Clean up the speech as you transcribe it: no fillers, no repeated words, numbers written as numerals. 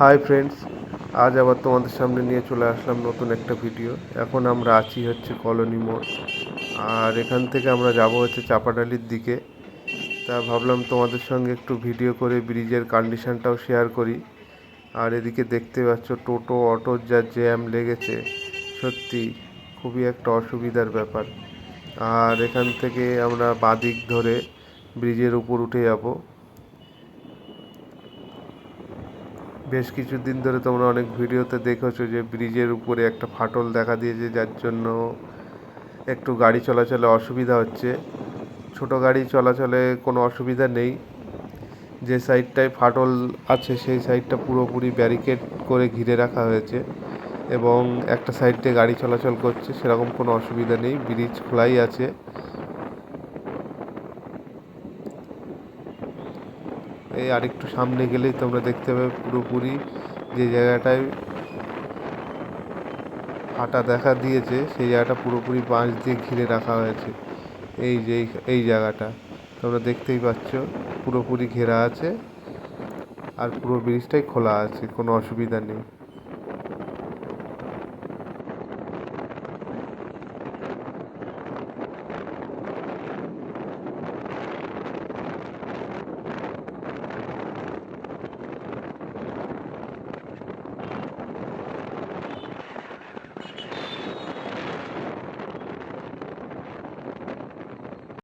Hi friends, আজ আবার তোমাদের সামনে নিয়ে চলে আসলাম নতুন একটা ভিডিও। এখন আমরা আছি হচ্ছে কলোনি মোড়, আর এখান থেকে আমরা যাব হচ্ছে চাপাডালির দিকে। তা ভাবলাম তোমাদের সঙ্গে একটু ভিডিও করে ব্রিজের কন্ডিশনটাও শেয়ার করি। আর এদিকে দেখতে পাচ্ছ টোটো অটোর যা জ্যাম লেগেছে, সত্যি খুবই একটা অসুবিধার ব্যাপার। আর এখান থেকে আমরা বাঁদিক ধরে ব্রিজের উপর উঠে যাব। বেশ কিছুদিন ধরে তোমরা অনেক ভিডিওতে দেখেছো যে ব্রিজের উপরে একটা ফাটল দেখা দিয়েছে, যার জন্য একটু গাড়ি চলাচলে অসুবিধা হচ্ছে। ছোট গাড়ি চলাচলে কোনো অসুবিধা নেই, যে সাইডটায় ফাটল আছে সেই সাইডটা পুরোপুরি ব্যারিকেড করে ঘিরে রাখা হয়েছে এবং একটা সাইড দিয়ে গাড়ি চলাচল করছে, সেরকম কোনো অসুবিধা নেই, ব্রিজ খোলাই আছে। এই আরেকটু সামনে গেলেই তোমরা দেখতে পাবে পুরোপুরি যে জায়গাটায় ফাটা দেখা দিয়েছে সেই জায়গাটা পুরোপুরি বাঁশ দিয়ে ঘিরে রাখা হয়েছে। এই যে এই জায়গাটা তোমরা দেখতেই পাচ্ছ পুরোপুরি ঘেরা আছে, আর পুরো ব্রিজটাই খোলা আছে, কোনো অসুবিধা নেই।